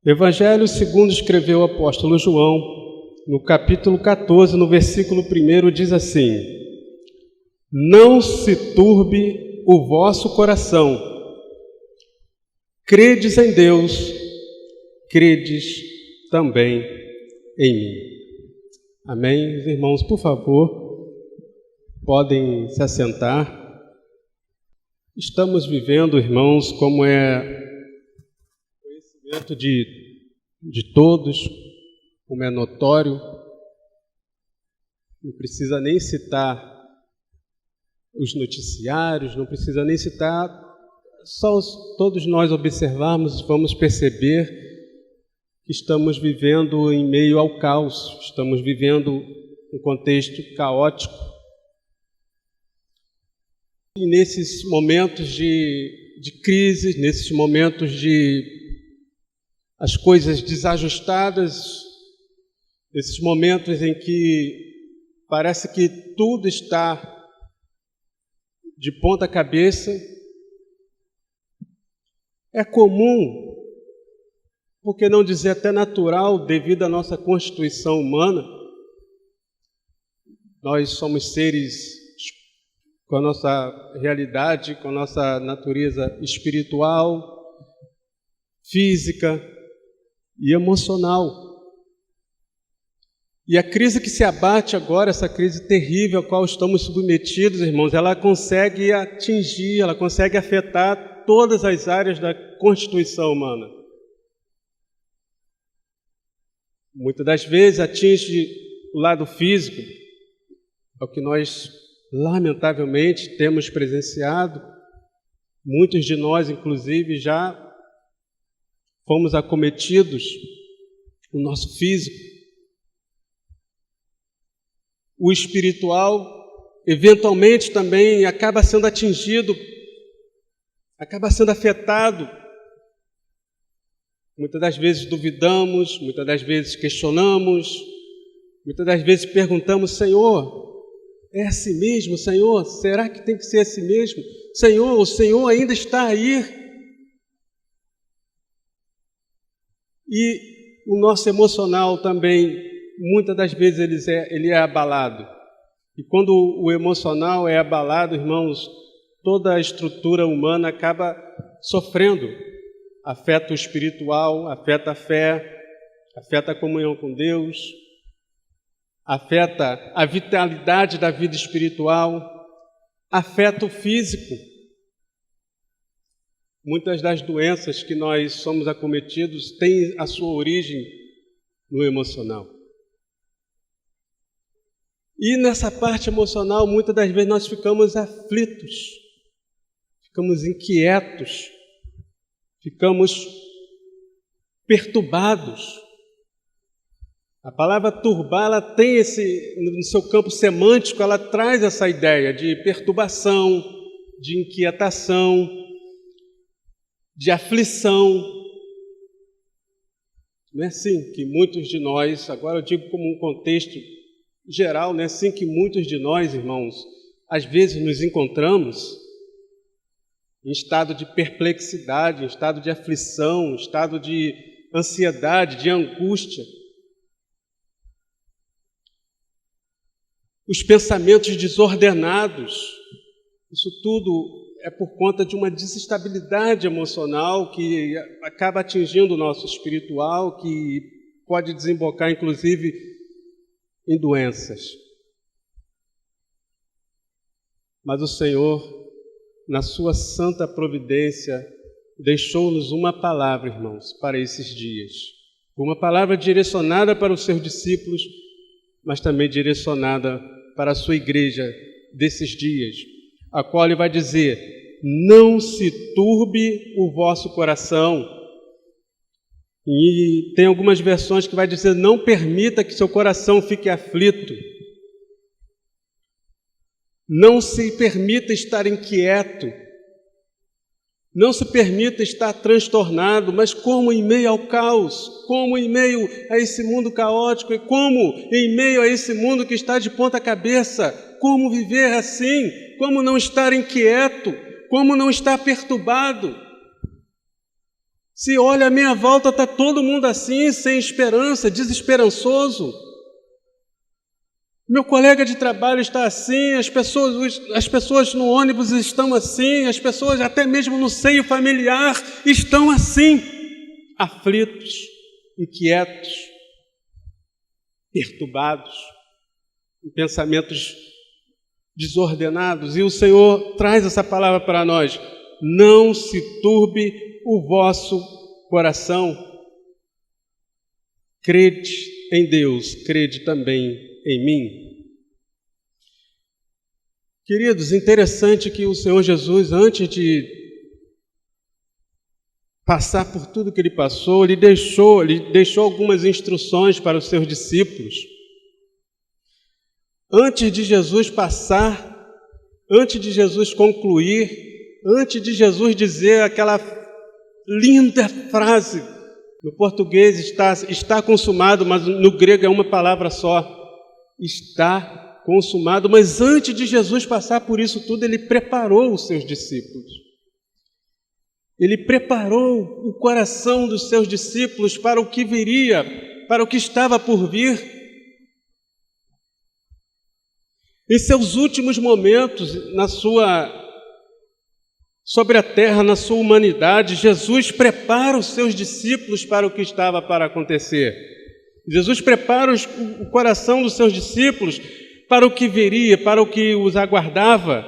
Evangelho segundo escreveu o apóstolo João, no capítulo 14, no versículo 1, diz assim: Não se turbe o vosso coração, credes em Deus, credes também em mim. Amém? Os irmãos, por favor, podem se assentar. Estamos vivendo, irmãos, como é conhecimento de todos, como é notório, não precisa nem citar os noticiários, não precisa nem citar, só todos nós observarmos, vamos perceber que estamos vivendo em meio ao caos, estamos vivendo um contexto caótico. E nesses momentos de crise, nesses momentos de as coisas desajustadas, nesses momentos em que parece que tudo está de ponta cabeça, é comum, por que não dizer até natural, devido à nossa constituição humana. Nós somos seres com a nossa realidade, com a nossa natureza espiritual, física e emocional. E a crise que se abate agora, essa crise terrível a qual estamos submetidos, irmãos, ela consegue atingir, ela consegue afetar todas as áreas da constituição humana. Muitas das vezes atinge o lado físico, é o que nós, lamentavelmente, temos presenciado. Muitos de nós, inclusive, já fomos acometidos, o nosso físico. O espiritual, eventualmente, também acaba sendo atingido, acaba sendo afetado. Muitas das vezes duvidamos, muitas das vezes questionamos, muitas das vezes perguntamos: Senhor, é assim mesmo, Senhor? Será que tem que ser assim mesmo? Senhor, o Senhor ainda está aí? E o nosso emocional também, muitas das vezes ele é abalado. E quando o emocional é abalado, irmãos, toda a estrutura humana acaba sofrendo. Afeta o espiritual, afeta a fé, afeta a comunhão com Deus, afeta a vitalidade da vida espiritual, afeta o físico. Muitas das doenças que nós somos acometidos têm a sua origem no emocional. E nessa parte emocional, muitas das vezes nós ficamos aflitos, ficamos inquietos, ficamos perturbados. A palavra turbar, ela tem no seu campo semântico, ela traz essa ideia de perturbação, de inquietação, de aflição. Não é assim que muitos de nós, agora eu digo como um contexto geral, não é assim que muitos de nós, irmãos, às vezes nos encontramos em estado de perplexidade, em estado de aflição, em estado de ansiedade, de angústia. Os pensamentos desordenados, isso tudo é por conta de uma desestabilidade emocional que acaba atingindo o nosso espiritual, que pode desembocar, inclusive, em doenças. Mas o Senhor, na sua santa providência, deixou-nos uma palavra, irmãos, para esses dias. Uma palavra direcionada para os seus discípulos, mas também direcionada para a sua igreja desses dias, a qual ele vai dizer: não se turbe o vosso coração. E tem algumas versões que vai dizer: não permita que seu coração fique aflito. Não se permita estar inquieto. Não se permita estar transtornado, mas como em meio ao caos, como em meio a esse mundo caótico, e como em meio a esse mundo que está de ponta cabeça, como viver assim, como não estar inquieto, como não estar perturbado. Se olha à minha volta, está todo mundo assim, sem esperança, desesperançoso. Meu colega de trabalho está assim, as pessoas no ônibus estão assim, as pessoas até mesmo no seio familiar estão assim, aflitos, inquietos, perturbados, com pensamentos desordenados. E o Senhor traz essa palavra para nós: não se turbe o vosso coração. Crede em Deus, crede também em mim. Queridos, interessante que o Senhor Jesus, antes de passar por tudo que ele passou, ele deixou algumas instruções para os seus discípulos. Antes de Jesus passar, antes de Jesus concluir, antes de Jesus dizer aquela linda frase, no português está consumado, mas no grego é uma palavra só, está consumado. Mas antes de Jesus passar por isso tudo, ele preparou os seus discípulos. Ele preparou o coração dos seus discípulos para o que viria, para o que estava por vir. Em seus últimos momentos sobre a terra, na sua humanidade, Jesus prepara os seus discípulos para o que estava para acontecer. Jesus prepara o coração dos seus discípulos para o que viria, para o que os aguardava.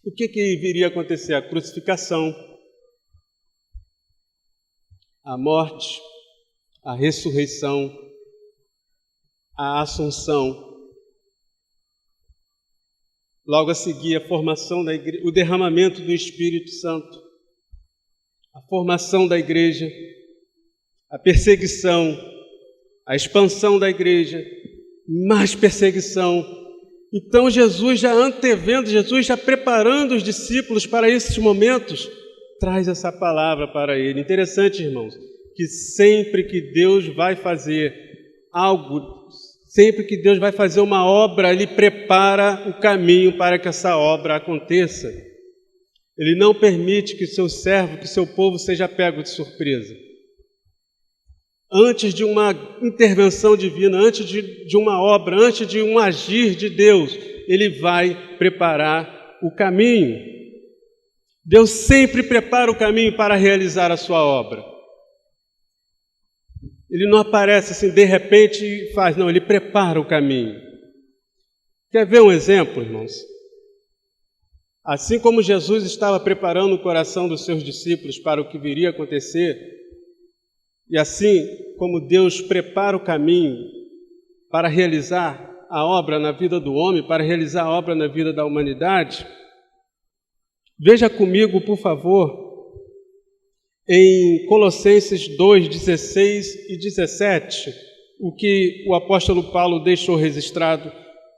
O que viria a acontecer? A crucificação, a morte, a ressurreição, a assunção. Logo a seguir, a formação da igreja, o derramamento do Espírito Santo, a formação da igreja, a perseguição, a expansão da igreja, mais perseguição. Então Jesus já antevendo, Jesus já preparando os discípulos para esses momentos, traz essa palavra para ele. Interessante, irmãos, que sempre que Deus vai fazer algo, sempre que Deus vai fazer uma obra, Ele prepara o caminho para que essa obra aconteça. Ele não permite que o seu servo, que o seu povo seja pego de surpresa. Antes de uma intervenção divina, antes de uma obra, antes de um agir de Deus, Ele vai preparar o caminho. Deus sempre prepara o caminho para realizar a sua obra. Ele não aparece assim, de repente, e faz. Não, Ele prepara o caminho. Quer ver um exemplo, irmãos? Assim como Jesus estava preparando o coração dos seus discípulos para o que viria a acontecer, e assim como Deus prepara o caminho para realizar a obra na vida do homem, para realizar a obra na vida da humanidade, veja comigo, por favor, em Colossenses 2, 16 e 17, o que o apóstolo Paulo deixou registrado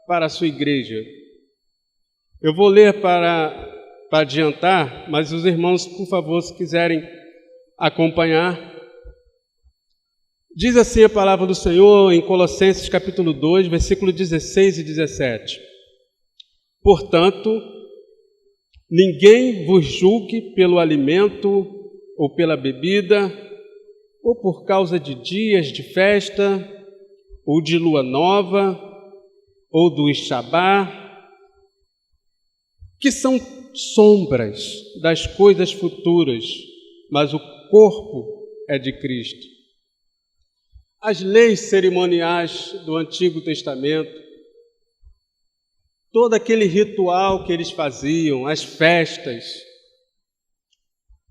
para a sua igreja. Eu vou ler para adiantar, mas os irmãos, por favor, se quiserem acompanhar. Diz assim a palavra do Senhor em Colossenses capítulo 2, versículo 16 e 17. Portanto, ninguém vos julgue pelo alimento ou pela bebida, ou por causa de dias de festa, ou de lua nova, ou do Shabá, que são sombras das coisas futuras, mas o corpo é de Cristo. As leis cerimoniais do Antigo Testamento, todo aquele ritual que eles faziam, as festas,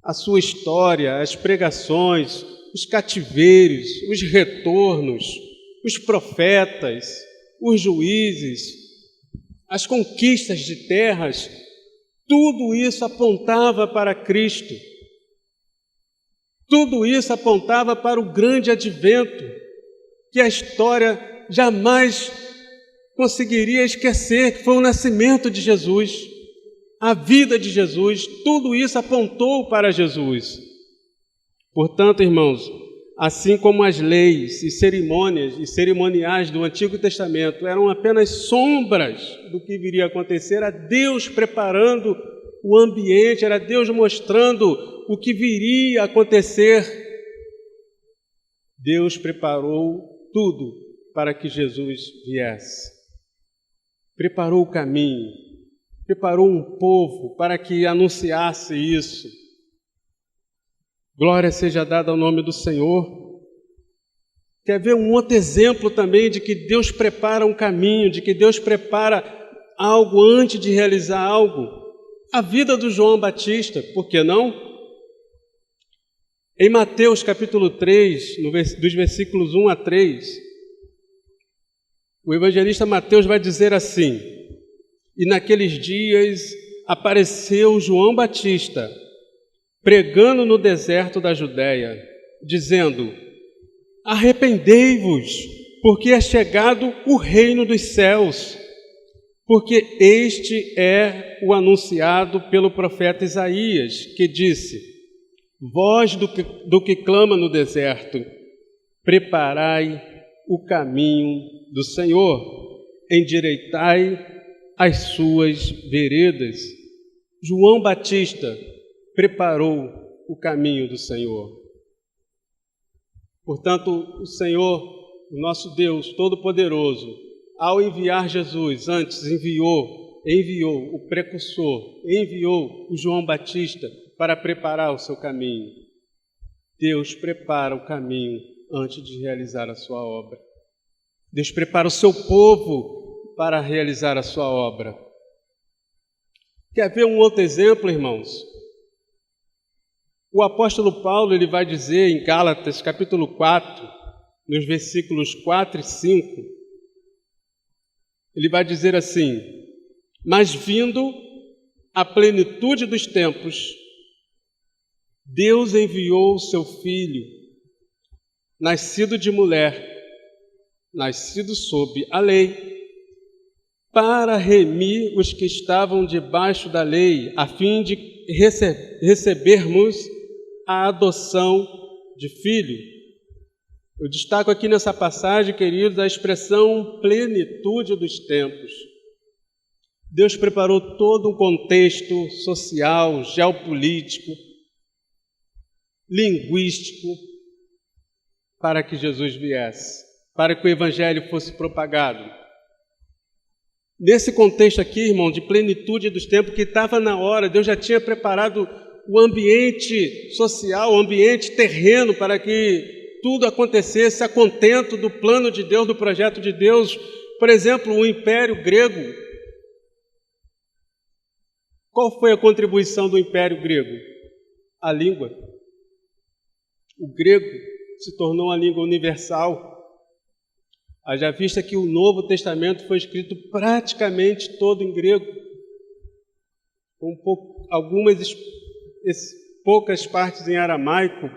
a sua história, as pregações, os cativeiros, os retornos, os profetas, os juízes, as conquistas de terras, tudo isso apontava para Cristo. Tudo isso apontava para o grande advento, que a história jamais conseguiria esquecer, que foi o nascimento de Jesus, a vida de Jesus. Tudo isso apontou para Jesus. Portanto, irmãos, assim como as leis e cerimônias e cerimoniais do Antigo Testamento eram apenas sombras do que viria a acontecer, era Deus preparando o ambiente, era Deus mostrando o que viria a acontecer, Deus preparou tudo para que Jesus viesse. Preparou o caminho, preparou um povo para que anunciasse isso. Glória seja dada ao nome do Senhor. Quer ver um outro exemplo também de que Deus prepara um caminho, de que Deus prepara algo antes de realizar algo? A vida do João Batista, por que não? Em Mateus capítulo 3, dos versículos 1 a 3, o evangelista Mateus vai dizer assim: e naqueles dias apareceu João Batista, pregando no deserto da Judéia, dizendo: arrependei-vos, porque é chegado o reino dos céus, porque este é o anunciado pelo profeta Isaías, que disse: voz do que clama no deserto, preparai o caminho do Senhor, endireitai as suas veredas. João Batista preparou o caminho do Senhor. Portanto, o Senhor, o nosso Deus Todo-Poderoso, ao enviar Jesus, antes enviou o precursor, enviou o João Batista para preparar o seu caminho. Deus prepara o caminho antes de realizar a sua obra. Deus prepara o seu povo para realizar a sua obra. Quer ver um outro exemplo, irmãos? O apóstolo Paulo, ele vai dizer em Gálatas, capítulo 4, nos versículos 4 e 5, ele vai dizer assim: mas vindo a plenitude dos tempos, Deus enviou o seu Filho, nascido de mulher, nascido sob a lei, para remir os que estavam debaixo da lei, a fim de recebermos a adoção de filho. Eu destaco aqui nessa passagem, queridos, a expressão plenitude dos tempos. Deus preparou todo um contexto social, geopolítico, linguístico, para que Jesus viesse, para que o Evangelho fosse propagado. Nesse contexto aqui, irmão, de plenitude dos tempos, que estava na hora, Deus já tinha preparado o ambiente social, o ambiente terreno, para que tudo acontecesse a contento do plano de Deus, do projeto de Deus. Por exemplo, o Império Grego. Qual foi a contribuição do Império Grego? A língua. O grego se tornou uma língua universal. Haja vista que o Novo Testamento foi escrito praticamente todo em grego, com algumas poucas partes em aramaico.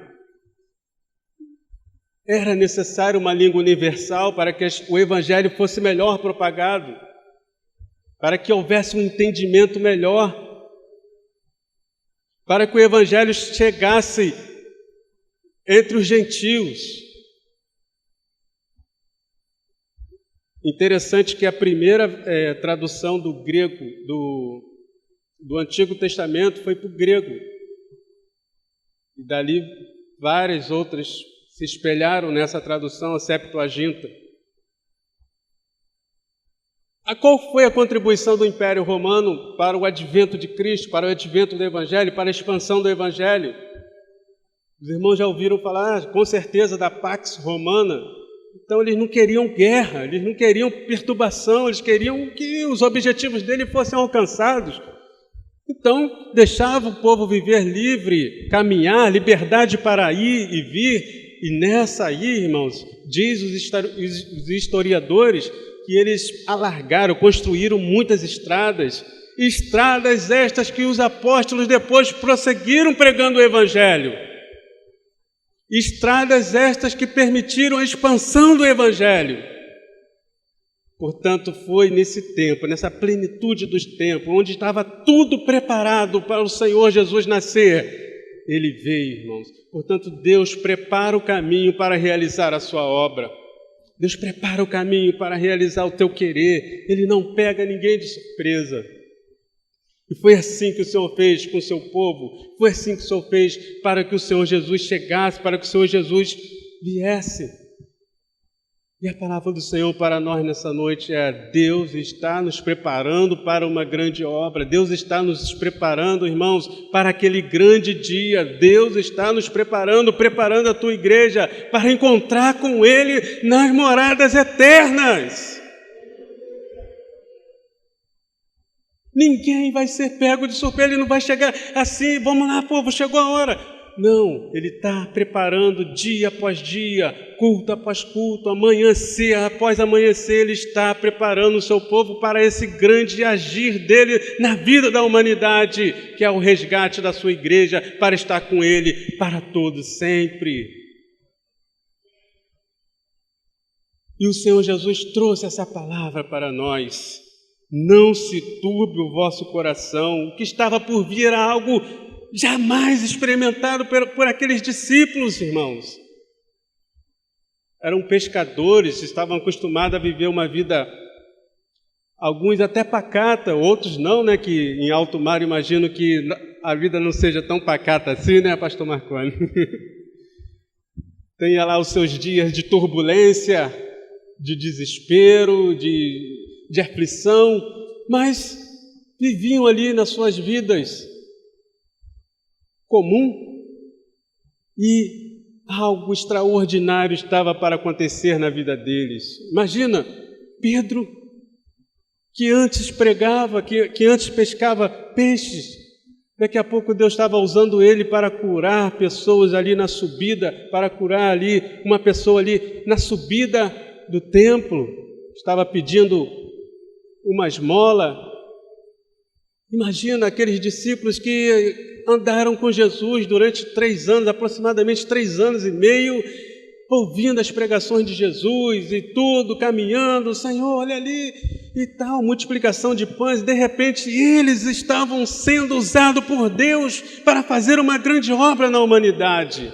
Era necessário uma língua universal para que o Evangelho fosse melhor propagado, para que houvesse um entendimento melhor, para que o Evangelho chegasse entre os gentios. Interessante que a primeira tradução do grego, do Antigo Testamento, foi para o grego. E dali várias outras se espelharam nessa tradução, a Septuaginta. Qual foi a contribuição do Império Romano para o advento de Cristo, para o advento do Evangelho, para a expansão do Evangelho? Os irmãos já ouviram falar, com certeza, da Pax Romana. Então, eles não queriam guerra, eles não queriam perturbação, eles queriam que os objetivos dele fossem alcançados. Então, deixava o povo viver livre, caminhar, liberdade para ir e vir. E nessa aí, irmãos, diz os historiadores que eles alargaram, construíram muitas estradas. Estradas estas que os apóstolos depois prosseguiram pregando o Evangelho. Estradas estas que permitiram a expansão do Evangelho. Portanto, foi nesse tempo, nessa plenitude dos tempos, onde estava tudo preparado para o Senhor Jesus nascer, Ele veio, irmãos. Portanto, Deus prepara o caminho para realizar a sua obra. Deus prepara o caminho para realizar o teu querer. Ele não pega ninguém de surpresa. E foi assim que o Senhor fez com o seu povo, foi assim que o Senhor fez para que o Senhor Jesus chegasse, para que o Senhor Jesus viesse. E a palavra do Senhor para nós nessa noite é: Deus está nos preparando para uma grande obra, Deus está nos preparando, irmãos, para aquele grande dia. Deus está nos preparando a tua igreja para encontrar com Ele nas moradas eternas. Ninguém vai ser pego de surpresa, Ele não vai chegar assim, vamos lá, povo, chegou a hora. Não, Ele está preparando dia após dia, culto após culto, amanhecer após amanhecer, Ele está preparando o seu povo para esse grande agir dEle na vida da humanidade, que é o resgate da sua igreja, para estar com Ele para todos sempre. E o Senhor Jesus trouxe essa palavra para nós: não se turbe o vosso coração. O que estava por vir era algo jamais experimentado por aqueles discípulos, irmãos. Eram pescadores, estavam acostumados a viver uma vida, alguns até pacata, outros não, né? Que em alto mar imagino que a vida não seja tão pacata assim, né, pastor Marconi? Tenha lá os seus dias de turbulência, de desespero, de aflição, mas viviam ali nas suas vidas comum, e algo extraordinário estava para acontecer na vida deles. Imagina, Pedro, que antes pregava, que antes pescava peixes, daqui a pouco Deus estava usando ele para curar pessoas ali na subida, para curar ali uma pessoa ali na subida do templo, estava pedindo uma esmola. Imagina aqueles discípulos que andaram com Jesus durante 3 anos, aproximadamente 3 anos e meio, ouvindo as pregações de Jesus e tudo, caminhando, Senhor, olha ali e tal, multiplicação de pães. De repente, eles estavam sendo usados por Deus para fazer uma grande obra na humanidade.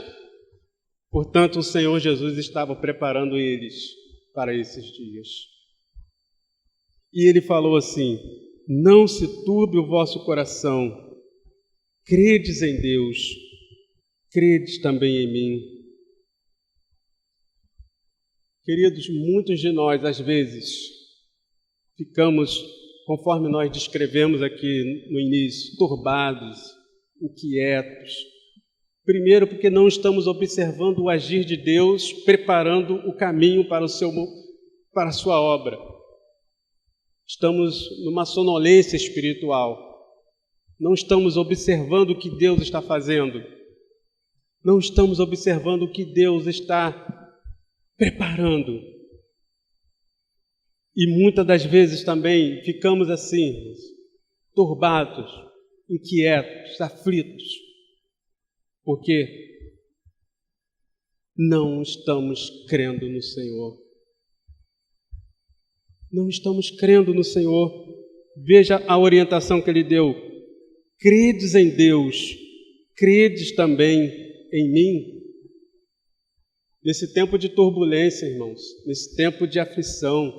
Portanto, o Senhor Jesus estava preparando eles para esses dias. E Ele falou assim: não se turbe o vosso coração, credes em Deus, credes também em mim. Queridos, muitos de nós, às vezes, ficamos, conforme nós descrevemos aqui no início, turbados, inquietos. Primeiro, porque não estamos observando o agir de Deus, preparando o caminho para a sua obra. Estamos numa sonolência espiritual. Não estamos observando o que Deus está fazendo. Não estamos observando o que Deus está preparando. E muitas das vezes também ficamos assim, turbados, inquietos, aflitos, porque não estamos crendo no Senhor. Não estamos crendo no Senhor. Veja a orientação que Ele deu: credes em Deus, credes também em mim. Nesse tempo de turbulência, irmãos, nesse tempo de aflição,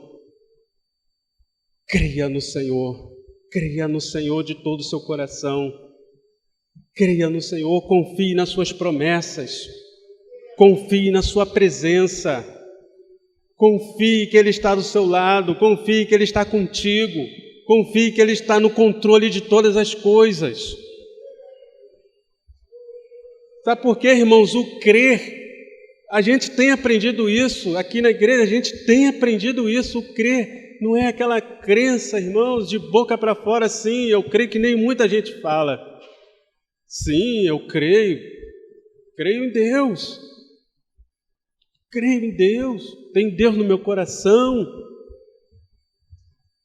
creia no Senhor de todo o seu coração, creia no Senhor, confie nas suas promessas, confie na sua presença, confie que Ele está do seu lado, confie que Ele está contigo, confie que Ele está no controle de todas as coisas. Sabe por quê, irmãos? O crer, a gente tem aprendido isso, aqui na igreja a gente tem aprendido isso. O crer não é aquela crença, irmãos, de boca para fora, sim, eu creio, que nem muita gente fala. Sim, eu creio em Deus, creio em Deus, tem Deus no meu coração,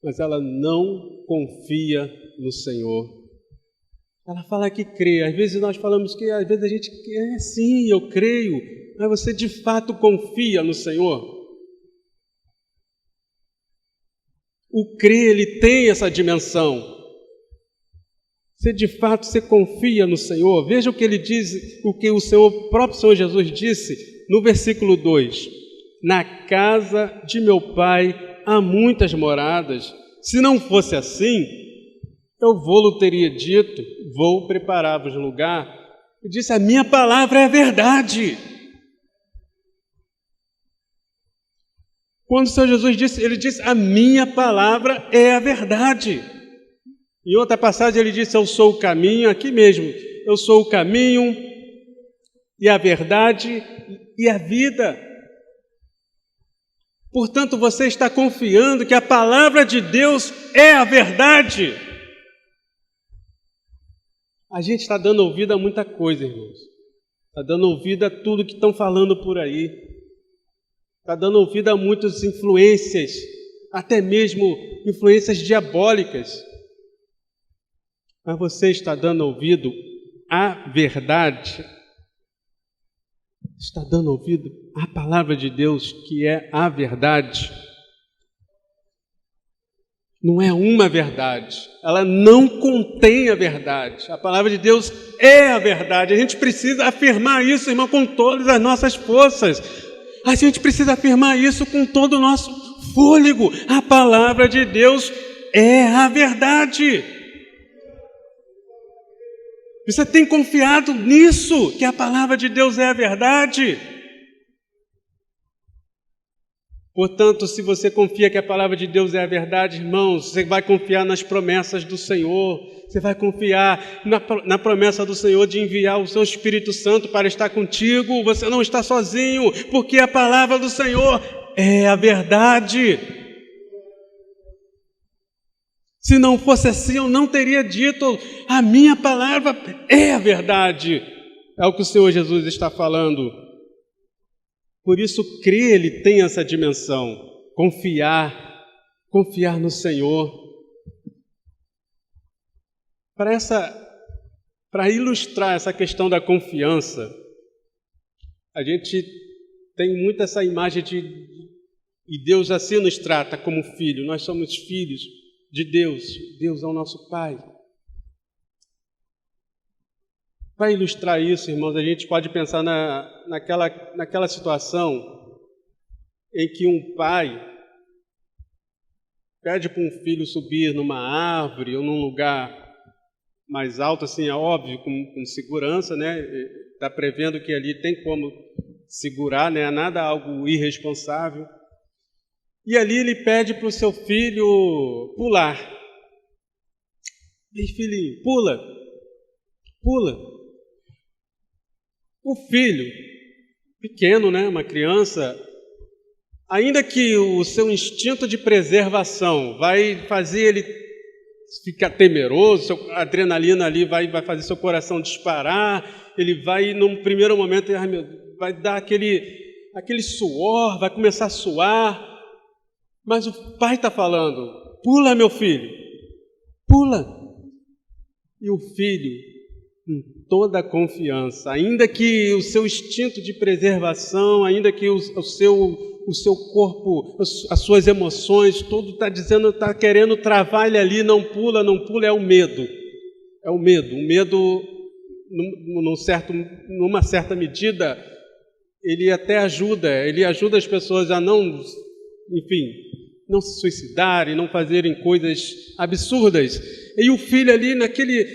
mas ela não confia no Senhor. Ela fala que crê. Às vezes nós falamos que, às vezes a gente quer, sim, eu creio, mas você de fato confia no Senhor? O crer, ele tem essa dimensão. Se de fato você confia no Senhor, veja o que ele diz, o que o próprio Senhor Jesus disse no versículo 2: na casa de meu Pai há muitas moradas. Se não fosse assim, Eu vou-lhe teria dito, vou preparar-vos lugar. Ele disse, a minha palavra é a verdade. Quando o Senhor Jesus disse, ele disse, a minha palavra é a verdade. Em outra passagem ele disse, eu sou o caminho, aqui mesmo, eu sou o caminho e a verdade e a vida. Portanto, você está confiando que a palavra de Deus é a verdade. A gente está dando ouvido a muita coisa, irmãos. Está dando ouvido a tudo que estão falando por aí. Está dando ouvido a muitas influências, até mesmo influências diabólicas. Mas você está dando ouvido à verdade? Está dando ouvido à palavra de Deus, que é a verdade? Não é uma verdade, ela não contém a verdade. A palavra de Deus é a verdade. A gente precisa afirmar isso, irmão, com todas as nossas forças. A gente precisa afirmar isso com todo o nosso fôlego. A palavra de Deus é a verdade. Você tem confiado nisso, que a palavra de Deus é a verdade? Portanto, se você confia que a palavra de Deus é a verdade, irmãos, você vai confiar nas promessas do Senhor, você vai confiar na promessa do Senhor de enviar o seu Espírito Santo para estar contigo, você não está sozinho, porque a palavra do Senhor é a verdade. Se não fosse assim, eu não teria dito, a minha palavra é a verdade. É o que o Senhor Jesus está falando. Por isso, crer, ele tem essa dimensão, confiar no Senhor. Para ilustrar essa questão da confiança, a gente tem muito essa imagem e Deus assim nos trata como filho, nós somos filhos de Deus, Deus é o nosso Pai. Para ilustrar isso, irmãos, a gente pode pensar naquela situação em que um pai pede para um filho subir numa árvore ou num lugar mais alto, assim, é óbvio, com segurança, né? Está prevendo que ali tem como segurar, né? Nada algo irresponsável. E ali ele pede para o seu filho pular. Ei, filhinho, pula, pula. O filho, pequeno, né, uma criança, ainda que o seu instinto de preservação vai fazer ele ficar temeroso, a adrenalina ali vai fazer seu coração disparar, ele vai, num primeiro momento, vai dar aquele suor, vai começar a suar, mas o pai está falando, pula, meu filho, pula. E o filho, com toda a confiança, ainda que o seu instinto de preservação, ainda que o seu corpo, as suas emoções, tudo está dizendo, está querendo travar ele ali, não pula, é o medo. É o medo. O medo, numa certa medida, ele até ajuda as pessoas a não, enfim, não se suicidarem, não fazerem coisas absurdas. E o filho ali,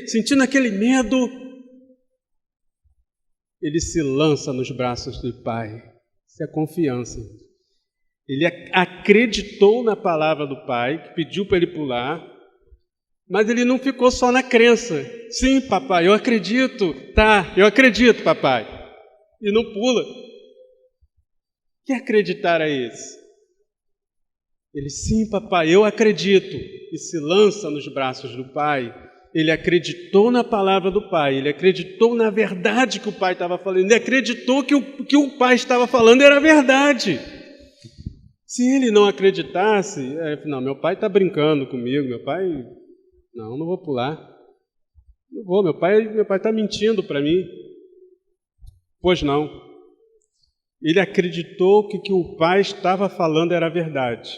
sentindo aquele medo, ele se lança nos braços do pai. Isso é confiança. Ele acreditou na palavra do pai, que pediu para ele pular, mas ele não ficou só na crença. Sim, papai, eu acredito. Tá, eu acredito, papai. E não pula. Que acreditar é esse? Ele, sim, papai, eu acredito. E se lança nos braços do pai. Ele acreditou na palavra do pai, ele acreditou na verdade que o pai estava falando, ele acreditou que o que o pai estava falando era verdade. Se ele não acreditasse, não, meu pai está brincando comigo, não vou pular. Não vou, meu pai está mentindo para mim. Pois não. Ele acreditou que o que o pai estava falando era verdade.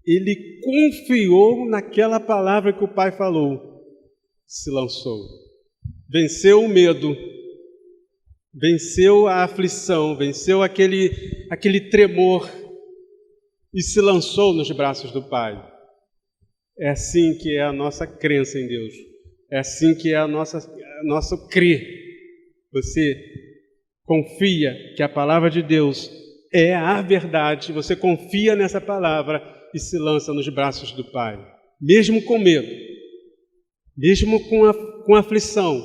Ele confiou naquela palavra que o pai falou. Se lançou, venceu o medo, venceu a aflição, venceu aquele tremor e se lançou nos braços do pai. É assim que é a nossa crença em Deus. É assim que é nosso crer. Você confia que a palavra de Deus é a verdade, você confia nessa palavra e se lança nos braços do Pai. Mesmo com medo, mesmo com aflição,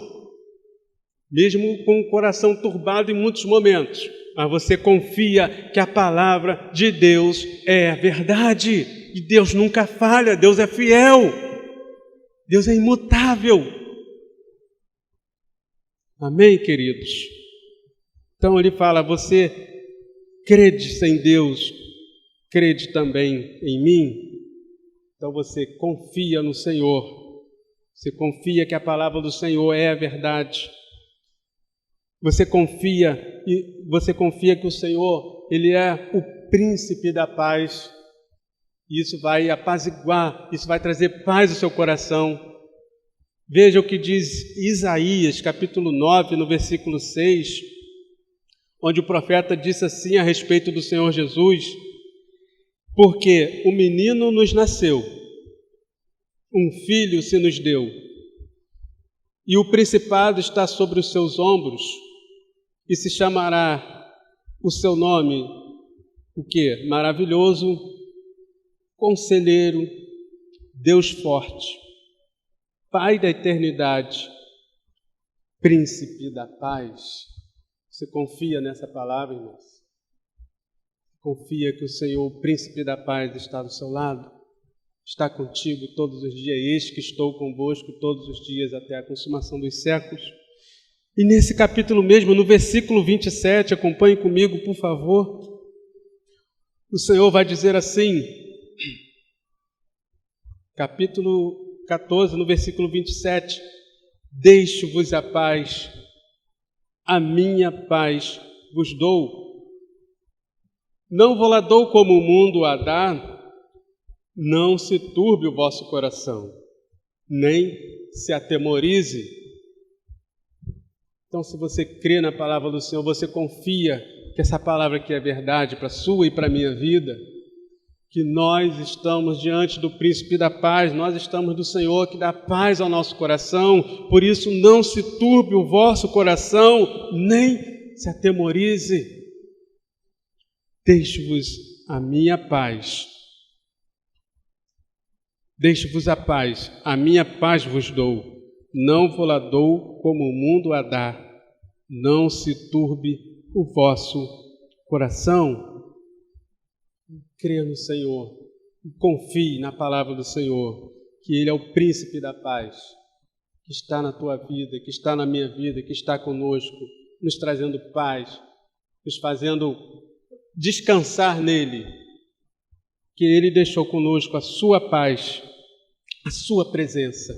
mesmo com o coração turbado em muitos momentos, mas você confia que a palavra de Deus é a verdade. E Deus nunca falha, Deus é fiel, Deus é imutável. Amém, queridos? Então ele fala, você crede em Deus, crede também em mim. Então você confia no Senhor, você confia que a palavra do Senhor é a verdade. Você confia que o Senhor, Ele é o príncipe da paz. E isso vai apaziguar, isso vai trazer paz ao seu coração. Veja o que diz Isaías, capítulo 9, no versículo 6, onde o profeta disse assim a respeito do Senhor Jesus: porque o menino nos nasceu, um filho se nos deu, e o principado está sobre os seus ombros, e se chamará o seu nome, o quê? Maravilhoso, Conselheiro, Deus forte, Pai da eternidade, Príncipe da paz. Você confia nessa palavra, irmãos? Confia que o Senhor, o Príncipe da paz, está do seu lado? Está contigo todos os dias? Eis que estou convosco todos os dias até a consumação dos séculos. E nesse capítulo mesmo, no versículo 27, acompanhe comigo, por favor. O Senhor vai dizer assim, capítulo 14, no versículo 27, deixo-vos a paz, a minha paz vos dou. Não vou lá dou como o mundo a dá, não se turbe o vosso coração, nem se atemorize. Então, se você crê na palavra do Senhor, você confia que essa palavra aqui é verdade para a sua e para a minha vida, que nós estamos diante do Príncipe da paz, nós estamos do Senhor que dá paz ao nosso coração, por isso não se turbe o vosso coração, nem se atemorize. Deixo-vos a minha paz. Deixo-vos a paz, a minha paz vos dou. Não vou lá dou como o mundo a dá. Não se turbe o vosso coração. Creia no Senhor. Confie na palavra do Senhor, que Ele é o príncipe da paz, que está na tua vida, que está na minha vida, que está conosco, nos trazendo paz, nos fazendo descansar nele, que Ele deixou conosco a sua paz, a sua presença.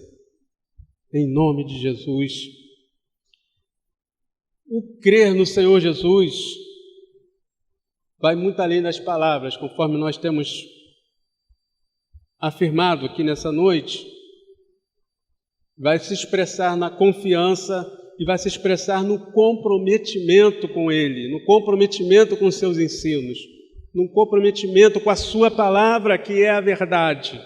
Em nome de Jesus. O crer no Senhor Jesus vai muito além das palavras, conforme nós temos afirmado aqui nessa noite. Vai se expressar na confiança e vai se expressar no comprometimento com Ele, no comprometimento com seus ensinos, no comprometimento com a sua palavra, que é a verdade.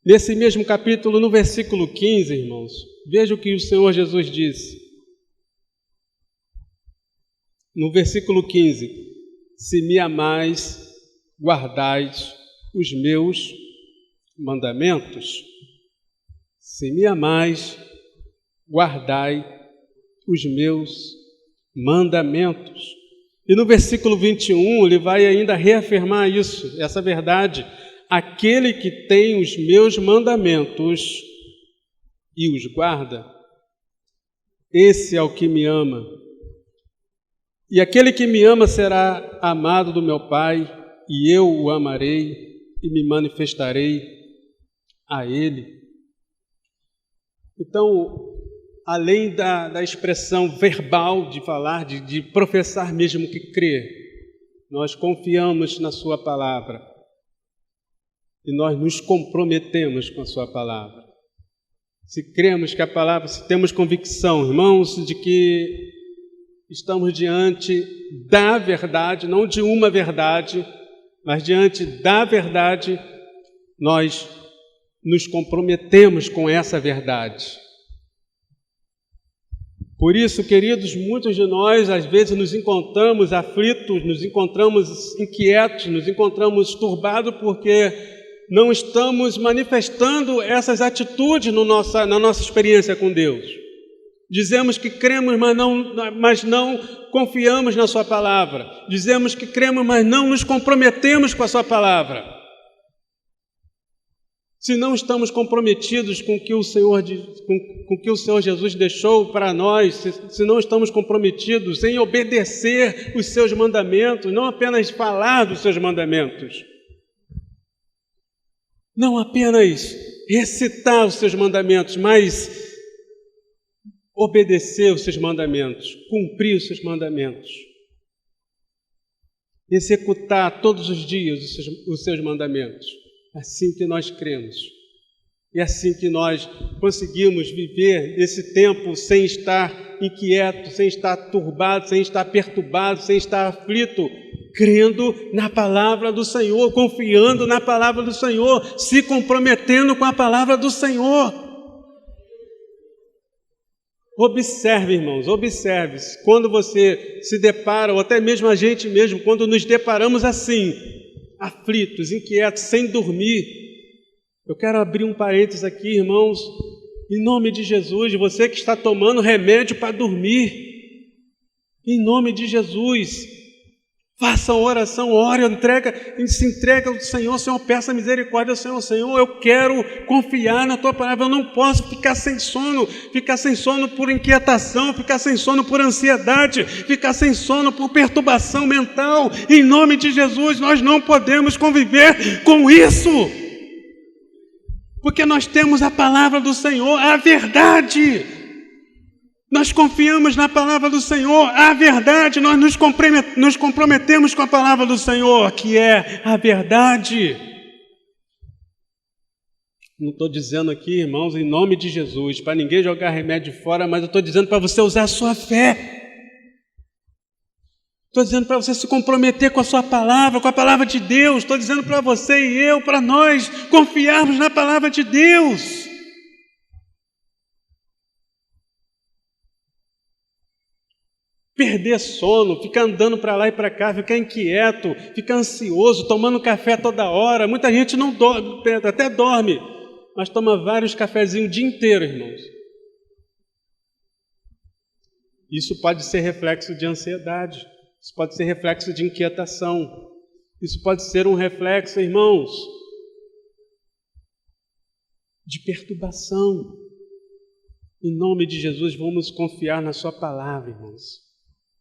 Nesse mesmo capítulo, no versículo 15, irmãos, veja o que o Senhor Jesus disse. No versículo 15, se me amais, guardais os meus mandamentos. Se me amais, guardai os meus mandamentos. E no versículo 21, ele vai ainda reafirmar isso, essa verdade. Aquele que tem os meus mandamentos e os guarda, esse é o que me ama. E aquele que me ama será amado do meu Pai, e eu o amarei e me manifestarei a ele. Então, além da expressão verbal de falar, de professar mesmo que crer, nós confiamos na sua palavra. E nós nos comprometemos com a sua palavra. Se cremos que a palavra, se temos convicção, irmãos, de que estamos diante da verdade, não de uma verdade, mas diante da verdade, nós nos comprometemos com essa verdade. Por isso, queridos, muitos de nós às vezes nos encontramos aflitos, nos encontramos inquietos, nos encontramos turbados porque não estamos manifestando essas atitudes na nossa experiência com Deus. Dizemos que cremos, mas não confiamos na Sua palavra. Dizemos que cremos, mas não nos comprometemos com a Sua palavra. Se não estamos comprometidos com o que o Senhor Jesus deixou para nós, se não estamos comprometidos em obedecer os seus mandamentos, não apenas falar dos seus mandamentos, não apenas recitar os seus mandamentos, mas obedecer os seus mandamentos, cumprir os seus mandamentos, executar todos os dias os seus mandamentos. Assim que nós cremos. E assim que nós conseguimos viver esse tempo sem estar inquieto, sem estar turbado, sem estar perturbado, sem estar aflito, crendo na palavra do Senhor, confiando na palavra do Senhor, se comprometendo com a palavra do Senhor. Observe, irmãos, observe. Quando você se depara, ou até mesmo a gente mesmo, quando nos deparamos assim, aflitos, inquietos, sem dormir. Eu quero abrir um parênteses aqui, irmãos, em nome de Jesus, você que está tomando remédio para dormir, em nome de Jesus, faça uma oração, ore, se entrega ao Senhor, Senhor, peça misericórdia ao Senhor, Senhor, eu quero confiar na Tua palavra, eu não posso ficar sem sono por inquietação, ficar sem sono por ansiedade, ficar sem sono por perturbação mental, em nome de Jesus, nós não podemos conviver com isso, porque nós temos a palavra do Senhor, a verdade. Nós confiamos na palavra do Senhor, a verdade, nós nos comprometemos com a palavra do Senhor, que é a verdade. Não estou dizendo aqui, irmãos, em nome de Jesus, para ninguém jogar remédio fora, mas eu estou dizendo para você usar a sua fé. Estou dizendo para você se comprometer com a sua palavra, com a palavra de Deus. Estou dizendo para você e eu, para nós, confiarmos na palavra de Deus. Perder sono, ficar andando para lá e para cá, ficar inquieto, ficar ansioso, tomando café toda hora. Muita gente não dorme, até dorme, mas toma vários cafezinhos o dia inteiro, irmãos. Isso pode ser reflexo de ansiedade, isso pode ser reflexo de inquietação, isso pode ser um reflexo, irmãos, de perturbação. Em nome de Jesus, vamos confiar na Sua palavra, irmãos.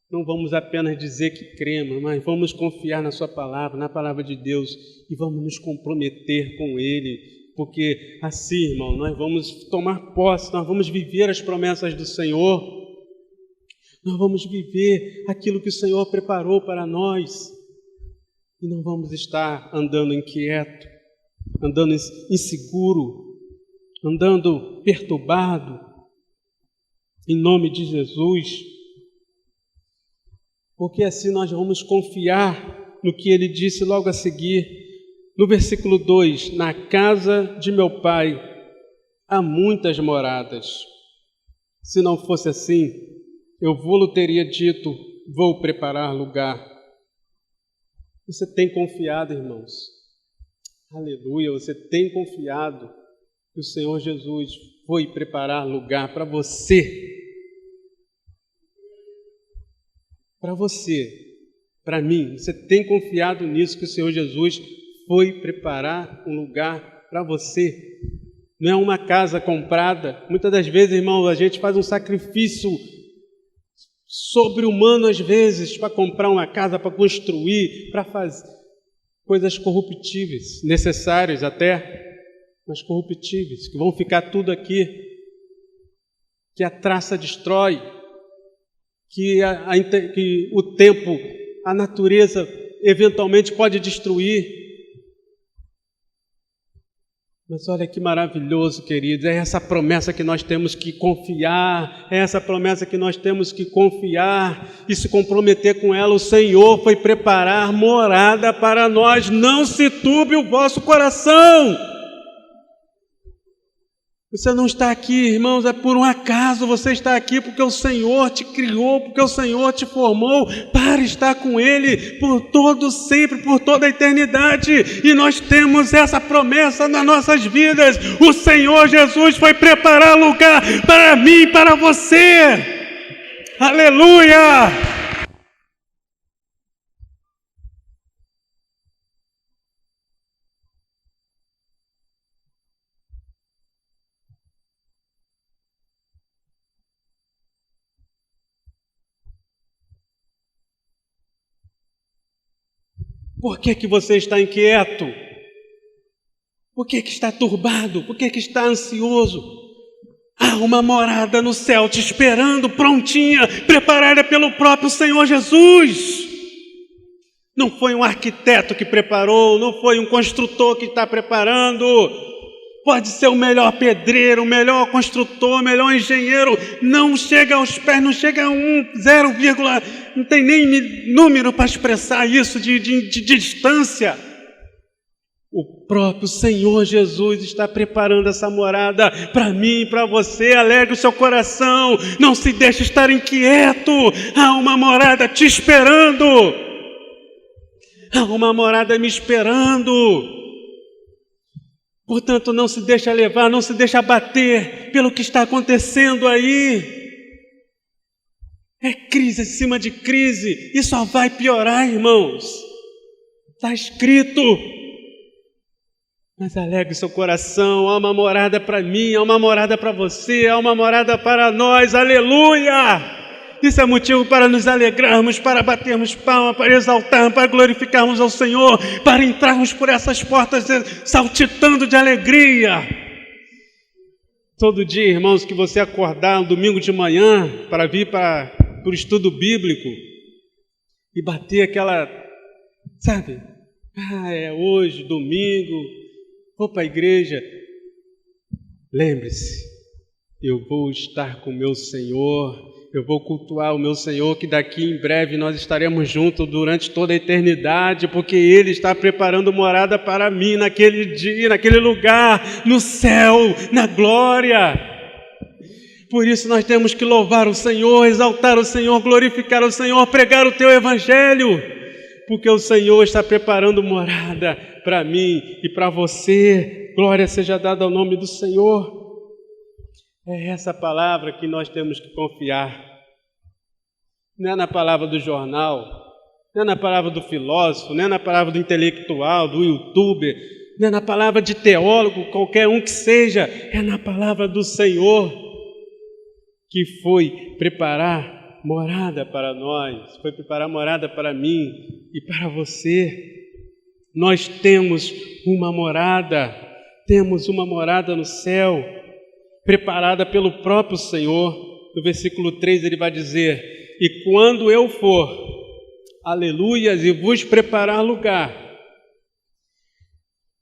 Não vamos apenas dizer que cremos, mas vamos confiar na Sua palavra, na palavra de Deus, e vamos nos comprometer com Ele, porque assim, irmão, nós vamos tomar posse, nós vamos viver as promessas do Senhor, nós vamos viver aquilo que o Senhor preparou para nós, e não vamos estar andando inquieto, andando inseguro, andando perturbado, em nome de Jesus. Porque assim nós vamos confiar no que Ele disse logo a seguir, no versículo 2, na casa de meu Pai há muitas moradas. Se não fosse assim, eu vou-lhe teria dito, vou preparar lugar. Você tem confiado, irmãos? Aleluia, você tem confiado que o Senhor Jesus foi preparar lugar para você. Para você, para mim, você tem confiado nisso, que o Senhor Jesus foi preparar um lugar para você. Não é uma casa comprada. Muitas das vezes, irmão, a gente faz um sacrifício sobre-humano, às vezes, para comprar uma casa, para construir, para fazer coisas corruptíveis, necessárias até, mas corruptíveis, que vão ficar tudo aqui, que a traça destrói, que o tempo, a natureza, eventualmente pode destruir. Mas olha que maravilhoso, queridos, é essa promessa que nós temos que confiar, é essa promessa que nós temos que confiar e se comprometer com ela. O Senhor foi preparar morada para nós, não se turbe o vosso coração. Você não está aqui, irmãos, é por um acaso. Você está aqui porque o Senhor te criou, porque o Senhor te formou para estar com Ele por todo sempre, por toda a eternidade. E nós temos essa promessa nas nossas vidas. O Senhor Jesus foi preparar lugar para mim e para você. Aleluia! Por que você está inquieto? Por que está turbado? Por que está ansioso? Há uma morada no céu te esperando, prontinha, preparada pelo próprio Senhor Jesus. Não foi um arquiteto que preparou, não foi um construtor que está preparando. Pode ser o melhor pedreiro, o melhor construtor, o melhor engenheiro, não chega aos pés, não chega a 0, não tem nem número para expressar isso de distância. O próprio Senhor Jesus está preparando essa morada para mim e para você. Alegre o seu coração, não se deixe estar inquieto. Há uma morada te esperando. Há uma morada me esperando. Portanto, não se deixa levar, não se deixa abater pelo que está acontecendo aí. É crise em cima de crise e só vai piorar, irmãos. Está escrito. Mas alegre seu coração, há uma morada para mim, há uma morada para você, há uma morada para nós, aleluia! Isso é motivo para nos alegrarmos, para batermos palma, para exaltarmos, para glorificarmos ao Senhor, para entrarmos por essas portas saltitando de alegria. Todo dia, irmãos, que você acordar um domingo de manhã para vir para o estudo bíblico e bater aquela, sabe? É hoje, domingo, vou para a igreja. Lembre-se, eu vou estar com o meu Senhor. Eu vou cultuar o meu Senhor, que daqui em breve nós estaremos juntos durante toda a eternidade, porque Ele está preparando morada para mim naquele dia, naquele lugar, no céu, na glória. Por isso nós temos que louvar o Senhor, exaltar o Senhor, glorificar o Senhor, pregar o Teu Evangelho, porque o Senhor está preparando morada para mim e para você. Glória seja dada ao nome do Senhor. É essa palavra que nós temos que confiar. Não é na palavra do jornal, não é na palavra do filósofo, não é na palavra do intelectual, do youtuber, não é na palavra de teólogo, qualquer um que seja, é na palavra do Senhor, que foi preparar morada para nós, foi preparar morada para mim e para você. Nós temos uma morada no céu, preparada pelo próprio Senhor. No versículo 3 ele vai dizer: e quando eu for, aleluias, e vos preparar lugar,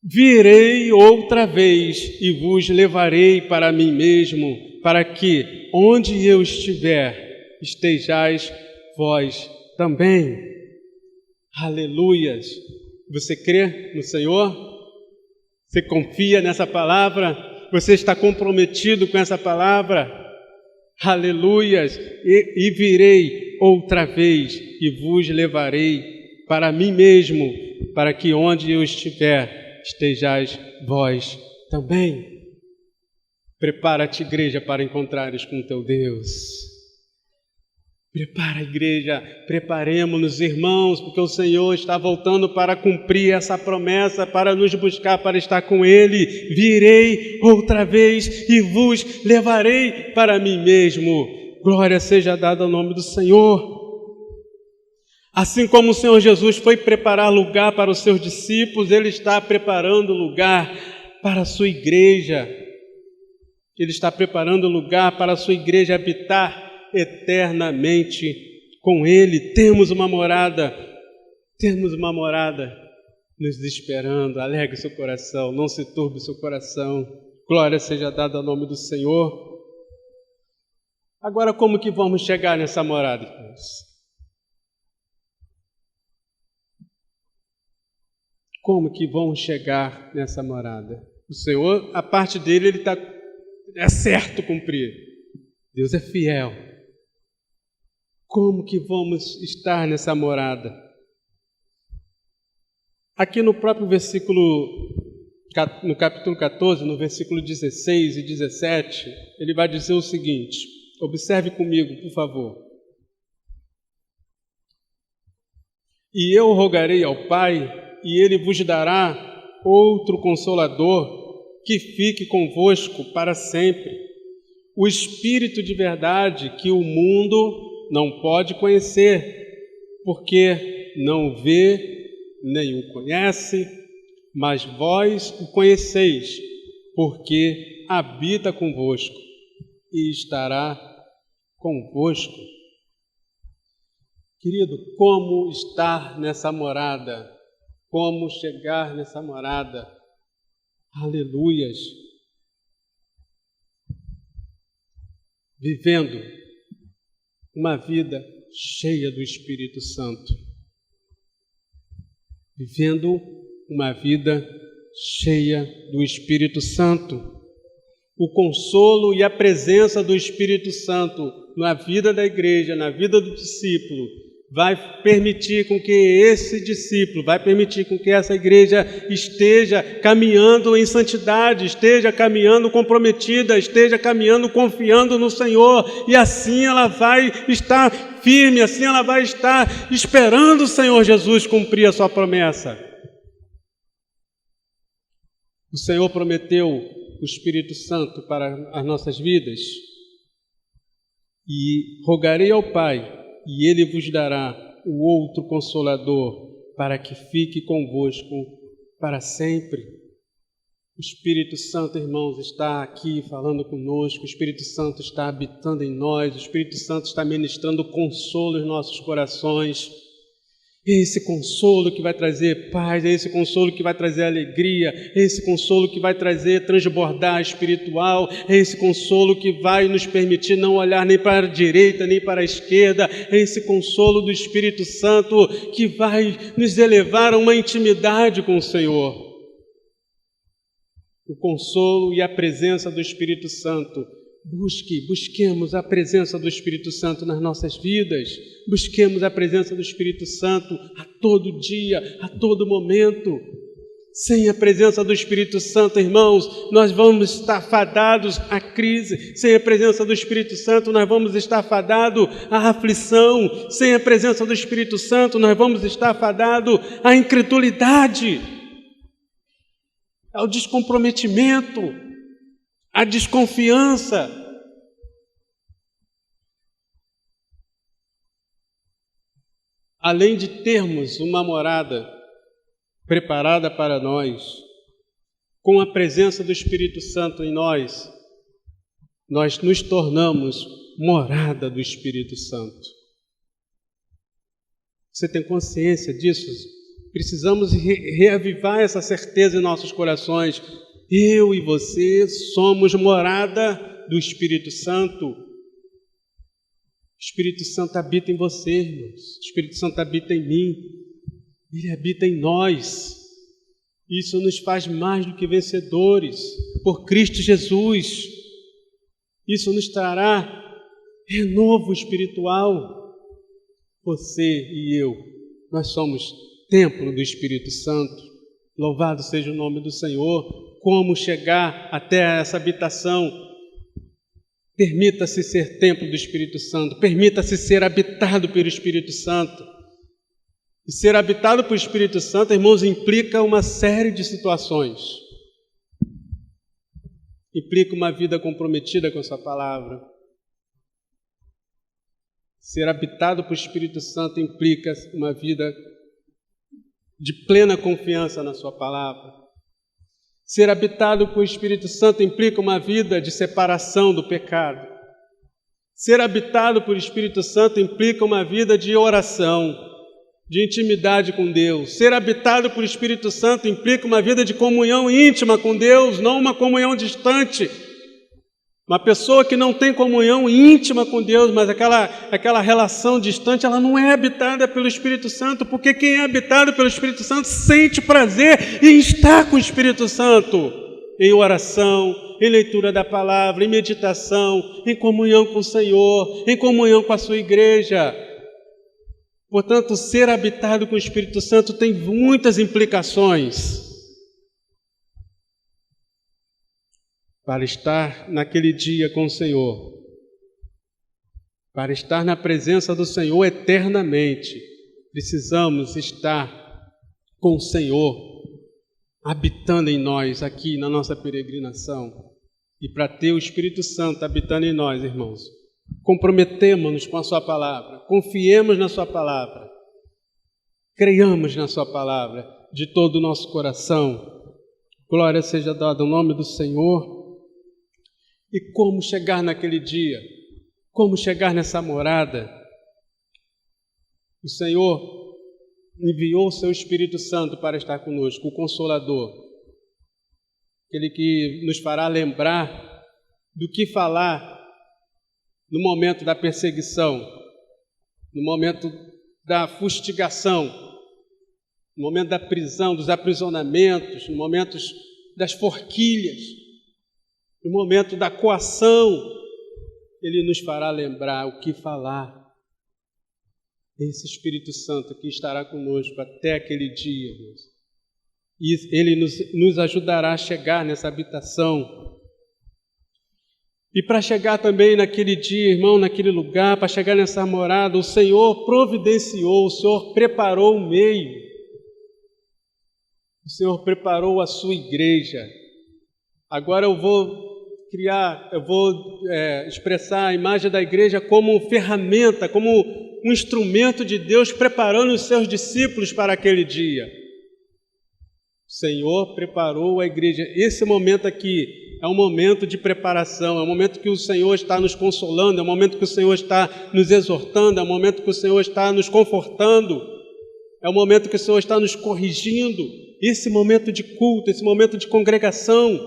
virei outra vez e vos levarei para mim mesmo, para que onde eu estiver, estejais vós também. Aleluias. Você crê no Senhor? Você confia nessa palavra? Você está comprometido com essa palavra? Aleluias! E virei outra vez e vos levarei para mim mesmo, para que onde eu estiver, estejais vós também. Prepara-te, igreja, para encontrares com teu Deus. Prepara a igreja, preparemos-nos, irmãos, porque o Senhor está voltando para cumprir essa promessa, para nos buscar, para estar com Ele. Virei outra vez e vos levarei para mim mesmo. Glória seja dada ao nome do Senhor. Assim como o Senhor Jesus foi preparar lugar para os seus discípulos, Ele está preparando lugar para a sua igreja. Ele está preparando lugar para a sua igreja habitar eternamente com Ele. Temos uma morada nos esperando. Alegre seu coração, não se turbe seu coração. Glória seja dada ao nome do Senhor. Agora, como que vamos chegar nessa morada, irmãos? Como que vamos chegar nessa morada? O Senhor, a parte dele, ele é certo cumprir. Deus é fiel. Como que vamos estar nessa morada? Aqui no próprio no capítulo 14, no versículo 16 e 17, ele vai dizer o seguinte, observe comigo, por favor. E eu rogarei ao Pai, e Ele vos dará outro Consolador, que fique convosco para sempre, o Espírito de verdade que o mundo não pode conhecer, porque não o vê, nem o conhece, mas vós o conheceis, porque habita convosco e estará convosco. Querido, como estar nessa morada? Como chegar nessa morada? Aleluias! Vivendo uma vida cheia do Espírito Santo. Vivendo uma vida cheia do Espírito Santo. O consolo e a presença do Espírito Santo na vida da igreja, na vida do discípulo, vai permitir com que esse discípulo, vai permitir com que essa igreja esteja caminhando em santidade, esteja caminhando comprometida, esteja caminhando confiando no Senhor, e assim ela vai estar firme, assim ela vai estar esperando o Senhor Jesus cumprir a sua promessa. O Senhor prometeu o Espírito Santo para as nossas vidas, e rogarei ao Pai, e Ele vos dará o outro Consolador, para que fique convosco para sempre. O Espírito Santo, irmãos, está aqui falando conosco, o Espírito Santo está habitando em nós, o Espírito Santo está ministrando consolo em nossos corações. É esse consolo que vai trazer paz, é esse consolo que vai trazer alegria, é esse consolo que vai trazer transbordar espiritual, é esse consolo que vai nos permitir não olhar nem para a direita nem para a esquerda, é esse consolo do Espírito Santo que vai nos elevar a uma intimidade com o Senhor. O consolo e a presença do Espírito Santo. Busquemos a presença do Espírito Santo nas nossas vidas, busquemos a presença do Espírito Santo a todo dia, a todo momento. Sem a presença do Espírito Santo, irmãos, nós vamos estar fadados à crise. Sem a presença do Espírito Santo, nós vamos estar fadados à aflição. Sem a presença do Espírito Santo, nós vamos estar fadados à incredulidade, ao descomprometimento, à desconfiança. Além de termos uma morada preparada para nós, com a presença do Espírito Santo em nós, nós nos tornamos morada do Espírito Santo. Você tem consciência disso? Precisamos reavivar essa certeza em nossos corações. Eu e você somos morada do Espírito Santo. O Espírito Santo habita em você, irmãos. O Espírito Santo habita em mim. Ele habita em nós. Isso nos faz mais do que vencedores por Cristo Jesus. Isso nos trará renovo espiritual. Você e eu, nós somos templo do Espírito Santo. Louvado seja o nome do Senhor. Como chegar até essa habitação? Permita-se ser templo do Espírito Santo. Permita-se ser habitado pelo Espírito Santo. E ser habitado pelo Espírito Santo, irmãos, implica uma série de situações. Implica uma vida comprometida com a sua palavra. Ser habitado pelo Espírito Santo implica uma vida de plena confiança na sua palavra. Ser habitado pelo Espírito Santo implica uma vida de separação do pecado. Ser habitado pelo Espírito Santo implica uma vida de oração. de intimidade com Deus. Ser habitado pelo Espírito Santo implica uma vida de comunhão íntima com Deus, não uma comunhão distante. Uma pessoa que não tem comunhão íntima com Deus, mas aquela relação distante, ela não é habitada pelo Espírito Santo, porque quem é habitado pelo Espírito Santo sente prazer em estar com o Espírito Santo, em oração, em leitura da palavra, em meditação, em comunhão com o Senhor, em comunhão com a sua igreja. Portanto, ser habitado com o Espírito Santo tem muitas implicações. Para estar naquele dia com o Senhor, para estar na presença do Senhor eternamente, precisamos estar com o Senhor, habitando em nós aqui na nossa peregrinação. E para ter o Espírito Santo habitando em nós, irmãos, comprometemos-nos com a sua palavra, confiemos na sua palavra, creiamos na sua palavra de todo o nosso coração. Glória seja dada ao nome do Senhor. E como chegar naquele dia? Como chegar nessa morada? O Senhor enviou o seu Espírito Santo para estar conosco, o Consolador. Aquele que nos fará lembrar do que falar no momento da perseguição, no momento da fustigação, no momento da prisão, dos aprisionamentos, no momento das forquilhas, no momento da coação. Ele nos fará lembrar o que falar. Esse Espírito Santo que estará conosco até aquele dia, irmãos. E Ele nos ajudará a chegar nessa habitação. E para chegar também naquele dia, irmão, naquele lugar, para chegar nessa morada, o Senhor providenciou, o Senhor preparou o meio. O Senhor preparou a sua igreja. Agora eu vou expressar a imagem da igreja como ferramenta, como um instrumento de Deus preparando os seus discípulos para aquele dia. O Senhor preparou a igreja. Esse momento aqui é um momento de preparação, é um momento que o Senhor está nos consolando, é um momento que o Senhor está nos exortando, é um momento que o Senhor está nos confortando, é um momento que o Senhor está nos corrigindo. Esse momento de culto, esse momento de congregação.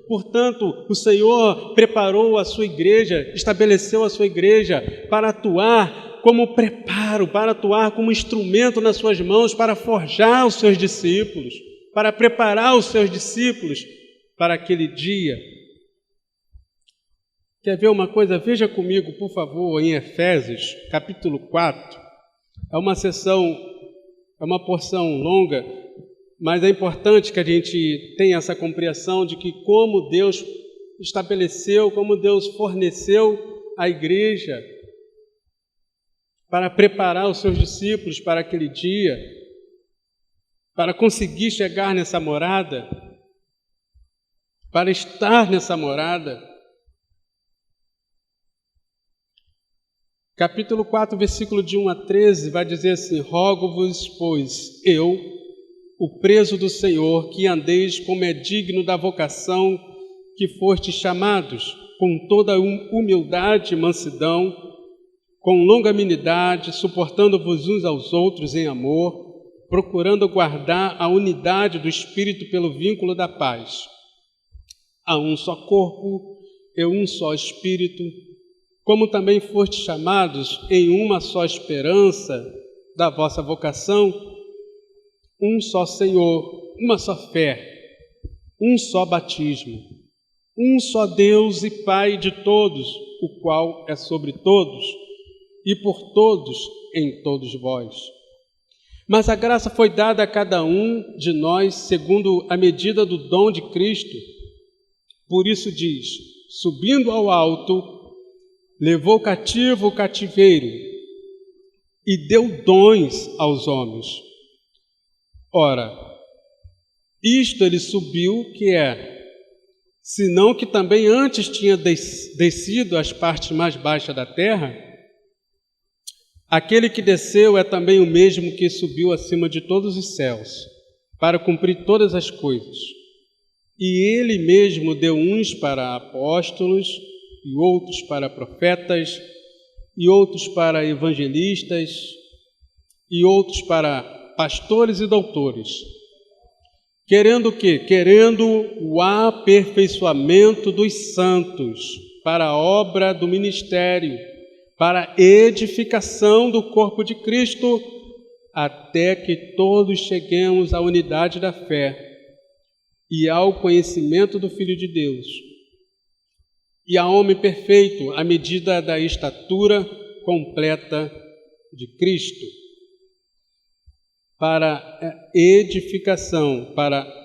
Portanto, o Senhor preparou a sua igreja, estabeleceu a sua igreja para atuar como preparo, para atuar como instrumento nas suas mãos, para forjar os seus discípulos, para preparar os seus discípulos para aquele dia. Quer ver uma coisa? Veja comigo, por favor, em Efésios, capítulo 4. É uma porção longa, mas é importante que a gente tenha essa compreensão de que como Deus estabeleceu, como Deus forneceu a igreja para preparar os seus discípulos para aquele dia, para conseguir chegar nessa morada, para estar nessa morada. Capítulo 4, versículo de 1 a 13, vai dizer assim: rogo-vos, pois, eu, o preso do Senhor, que andeis como é digno da vocação que fostes chamados, com toda humildade e mansidão, com longanimidade, suportando-vos uns aos outros em amor, procurando guardar a unidade do Espírito pelo vínculo da paz. Há um só corpo e um só Espírito, como também fostes chamados em uma só esperança da vossa vocação, um só Senhor, uma só fé, um só batismo, um só Deus e Pai de todos, o qual é sobre todos e por todos em todos vós. Mas a graça foi dada a cada um de nós segundo a medida do dom de Cristo. Por isso diz: subindo ao alto, levou cativo o cativeiro e deu dons aos homens. Ora, isto ele subiu, que é, senão que também antes tinha descido às partes mais baixas da terra. Aquele que desceu é também o mesmo que subiu acima de todos os céus, para cumprir todas as coisas. E ele mesmo deu uns para apóstolos, e outros para profetas, e outros para evangelistas, e outros para pastores e doutores. Querendo o quê? Querendo o aperfeiçoamento dos santos para a obra do ministério, para a edificação do corpo de Cristo, até que todos cheguemos à unidade da fé e ao conhecimento do Filho de Deus, e a homem perfeito, à medida da estatura completa de Cristo, para edificação,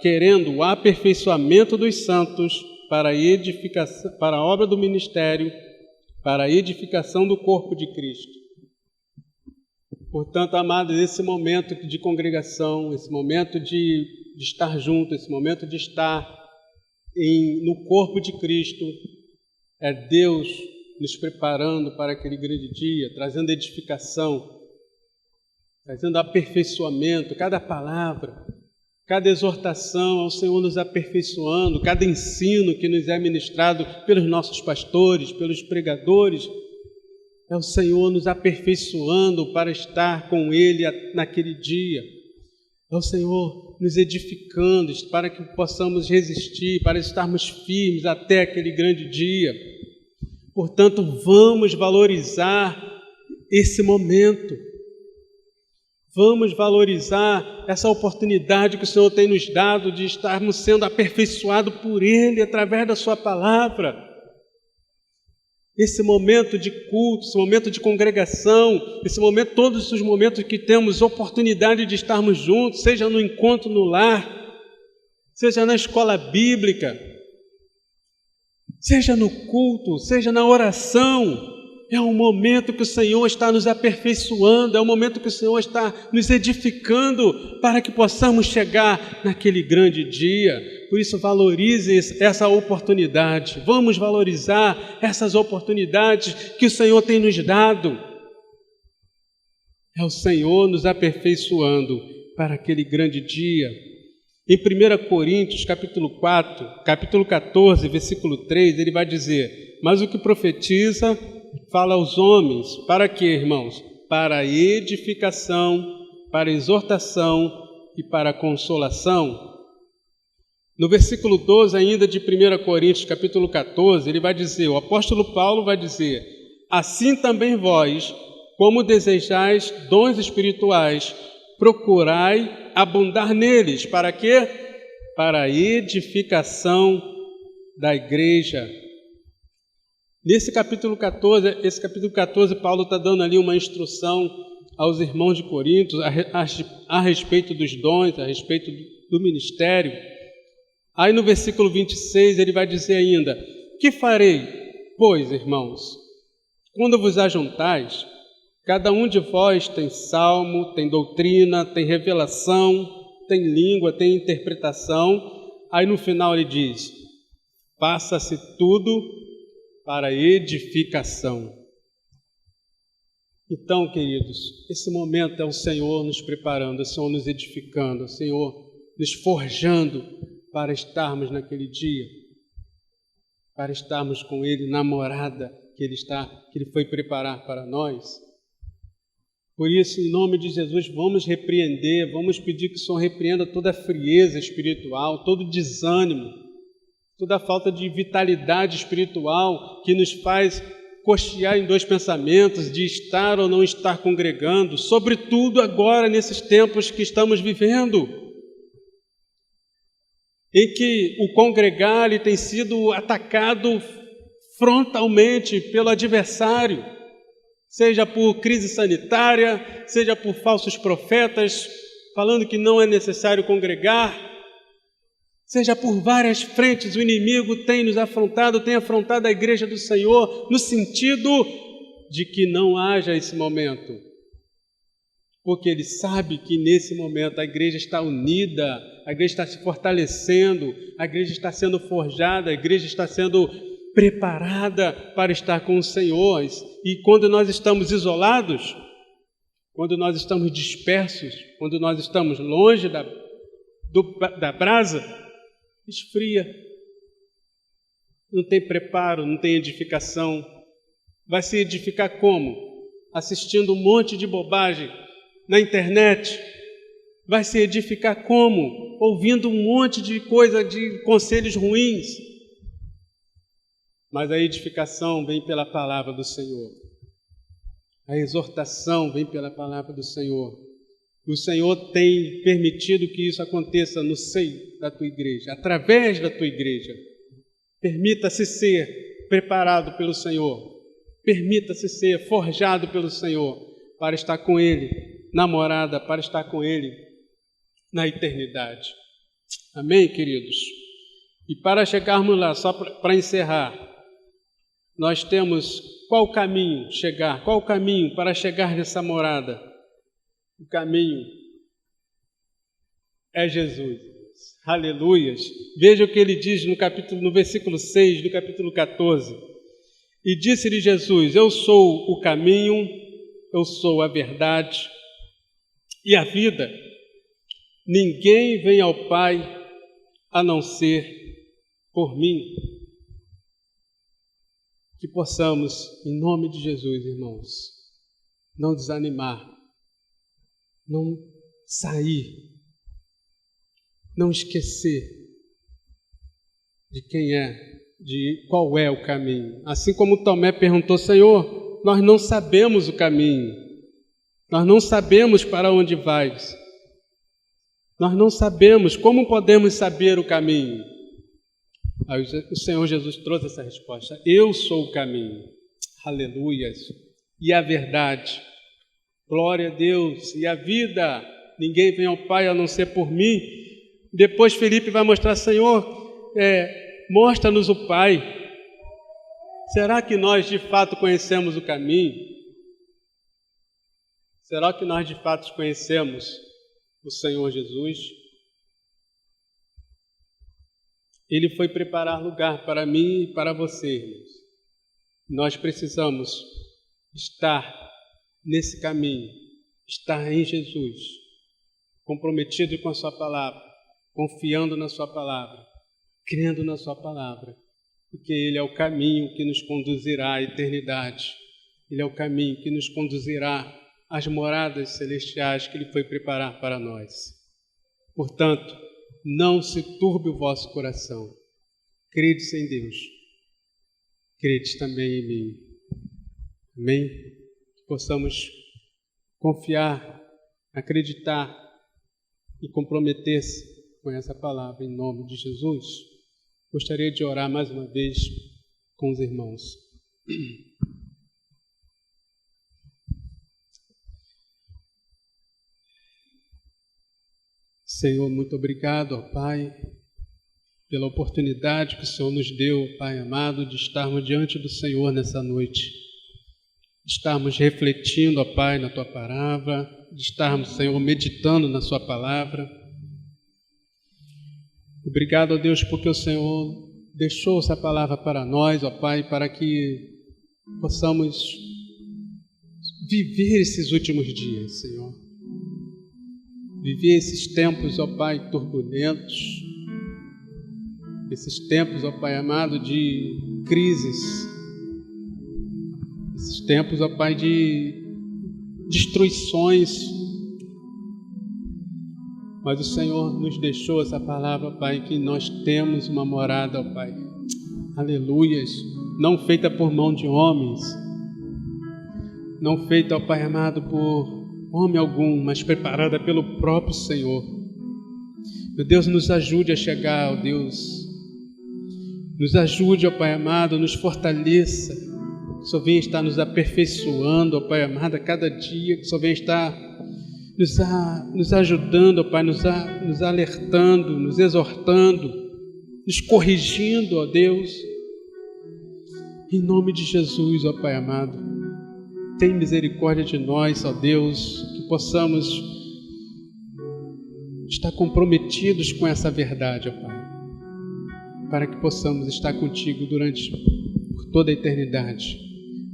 querendo o aperfeiçoamento dos santos, para a edificação, para a obra do ministério, para a edificação do corpo de Cristo. Portanto, amados, esse momento de congregação, esse momento de estar junto, esse momento de estar no corpo de Cristo, é Deus nos preparando para aquele grande dia, trazendo edificação, trazendo aperfeiçoamento, cada palavra, cada exortação ao Senhor nos aperfeiçoando, cada ensino que nos é ministrado pelos nossos pastores, pelos pregadores, é o Senhor nos aperfeiçoando para estar com Ele naquele dia. É o Senhor nos edificando para que possamos resistir, para estarmos firmes até aquele grande dia. Portanto, vamos valorizar esse momento. Vamos valorizar essa oportunidade que o Senhor tem nos dado de estarmos sendo aperfeiçoados por Ele através da Sua palavra. Esse momento de culto, esse momento de congregação, esse momento, todos os momentos que temos oportunidade de estarmos juntos, seja no encontro no lar, seja na escola bíblica, seja no culto, seja na oração, é um momento que o Senhor está nos aperfeiçoando, é um momento que o Senhor está nos edificando para que possamos chegar naquele grande dia. Por isso, valorize essa oportunidade. Vamos valorizar essas oportunidades que o Senhor tem nos dado. É o Senhor nos aperfeiçoando para aquele grande dia. Em 1 Coríntios, capítulo 14, versículo 3, ele vai dizer: mas o que profetiza fala aos homens, para quê, irmãos? Para edificação, para exortação e para consolação. No versículo 12 ainda de 1 Coríntios, capítulo 14, ele vai dizer, o apóstolo Paulo vai dizer: assim também vós, como desejais dons espirituais, procurai abundar neles. Para quê? Para a edificação da igreja. Nesse capítulo 14, Paulo está dando ali uma instrução aos irmãos de Corinto a respeito dos dons, a respeito do ministério. Aí no versículo 26 ele vai dizer ainda: que farei, pois, irmãos, quando vos ajuntais, cada um de vós tem salmo, tem doutrina, tem revelação, tem língua, tem interpretação. Aí no final ele diz: faça-se tudo para edificação. Então, queridos, esse momento é o Senhor nos preparando, é o Senhor nos edificando, é o Senhor nos forjando para estarmos naquele dia, para estarmos com Ele na morada que Ele foi preparar para nós. Por isso, em nome de Jesus, vamos repreender, vamos pedir que o Senhor repreenda toda a frieza espiritual, todo o desânimo, toda a falta de vitalidade espiritual que nos faz cochear em dois pensamentos, de estar ou não estar congregando, sobretudo agora, nesses tempos que estamos vivendo, em que o congregar ele tem sido atacado frontalmente pelo adversário, seja por crise sanitária, seja por falsos profetas, falando que não é necessário congregar, seja por várias frentes, o inimigo tem nos afrontado, tem afrontado a igreja do Senhor, no sentido de que não haja esse momento. Porque ele sabe que nesse momento a igreja está unida, a igreja está se fortalecendo, a igreja está sendo forjada, a igreja está sendo preparada para estar com o Senhor. E quando nós estamos isolados, quando nós estamos dispersos, quando nós estamos longe da brasa, esfria, não tem preparo, não tem edificação. Vai se edificar como? Assistindo um monte de bobagem, na internet. Vai se edificar como? Ouvindo um monte de coisa, de conselhos ruins. Mas a edificação vem pela palavra do Senhor. A exortação vem pela palavra do Senhor. O Senhor tem permitido que isso aconteça no seio da tua igreja, através da tua igreja. Permita-se ser preparado pelo Senhor. Permita-se ser forjado pelo Senhor para estar com Ele na morada, para estar com Ele na eternidade. Amém, queridos? E para chegarmos lá, só para encerrar, nós temos qual caminho chegar? Qual o caminho para chegar nessa morada? O caminho é Jesus. Aleluias. Veja o que ele diz no versículo 6 do capítulo 14. E disse-lhe Jesus: eu sou o caminho, eu sou a verdade e a vida. Ninguém vem ao Pai a não ser por mim. Que possamos, em nome de Jesus, irmãos, não desanimar, não sair, não esquecer de quem é, de qual é o caminho. Assim como Tomé perguntou: Senhor, nós não sabemos o caminho, nós não sabemos para onde vais, nós não sabemos, como podemos saber o caminho? Aí o Senhor Jesus trouxe essa resposta: eu sou o caminho, aleluias, e a verdade, glória a Deus, e a vida. Ninguém vem ao Pai a não ser por mim. Depois Felipe vai mostrar: Senhor, mostra-nos o Pai. Será que nós de fato conhecemos o caminho? Será que nós de fato conhecemos o Senhor Jesus? Ele foi preparar lugar para mim e para você, irmãos. Nós precisamos estar nesse caminho, estar em Jesus, comprometido com a sua palavra, confiando na sua palavra, crendo na sua palavra, porque Ele é o caminho que nos conduzirá à eternidade. Ele é o caminho que nos conduzirá às moradas celestiais que Ele foi preparar para nós. Portanto, não se turbe o vosso coração. Credes em Deus, credes também em mim. Amém? Que possamos confiar, acreditar e comprometer-se com essa palavra em nome de Jesus. Gostaria de orar mais uma vez com os irmãos. Senhor, muito obrigado, ó Pai, pela oportunidade que o Senhor nos deu, Pai amado, de estarmos diante do Senhor nessa noite, de estarmos refletindo, ó Pai, na Tua palavra, de estarmos, Senhor, meditando na Sua palavra. Obrigado, ó Deus, porque o Senhor deixou essa palavra para nós, ó Pai, para que possamos viver esses últimos dias, Senhor. Viver esses tempos, ó Pai, turbulentos, esses tempos, ó Pai amado, de crises, esses tempos, ó Pai, de destruições. Mas o Senhor nos deixou essa palavra, ó Pai, que nós temos uma morada, ó Pai, aleluias, não feita por mão de homens, não feita, ó Pai amado, por homem algum, mas preparada pelo próprio Senhor. Meu Deus, nos ajude a chegar, ó Deus. Nos ajude, ó Pai amado, nos fortaleça. Que o Senhor venha estar nos aperfeiçoando, ó Pai amado, a cada dia. Que o Senhor venha estar nos ajudando, ó Pai, nos alertando, nos exortando, nos corrigindo, ó Deus. Em nome de Jesus, ó Pai amado. Tem misericórdia de nós, ó Deus, que possamos estar comprometidos com essa verdade, ó Pai, para que possamos estar contigo por toda a eternidade.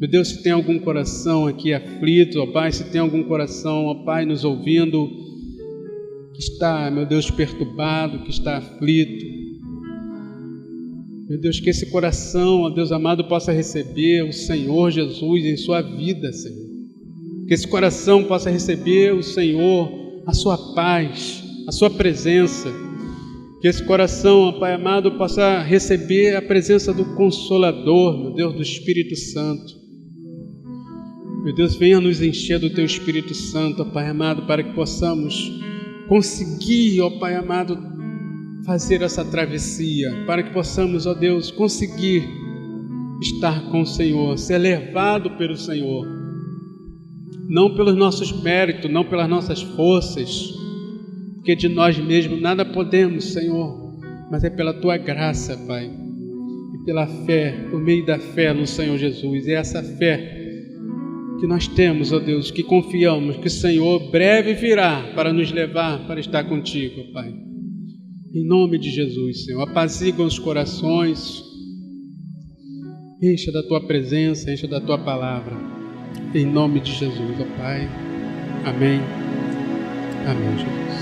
Meu Deus, se tem algum coração aqui aflito, ó Pai, se tem algum coração, ó Pai, nos ouvindo, que está, meu Deus, perturbado, que está aflito, meu Deus, que esse coração, ó Deus amado, possa receber o Senhor Jesus em sua vida, Senhor. Que esse coração possa receber o Senhor, a sua paz, a sua presença. Que esse coração, Pai amado, possa receber a presença do Consolador, meu Deus, do Espírito Santo. Meu Deus, venha nos encher do Teu Espírito Santo, ó Pai amado, para que possamos conseguir, ó Pai amado, fazer essa travessia, para que possamos, ó Deus, conseguir estar com o Senhor, ser levado pelo Senhor, não pelos nossos méritos, não pelas nossas forças, porque de nós mesmos nada podemos, Senhor, mas é pela Tua graça, Pai, e pela fé, por meio da fé no Senhor Jesus. É essa fé que nós temos, ó Deus, que confiamos que o Senhor breve virá para nos levar para estar contigo, Pai. Em nome de Jesus, Senhor, apazigua os corações, encha da Tua presença, encha da Tua palavra. Em nome de Jesus, ó Pai. Amém. Amém, Jesus.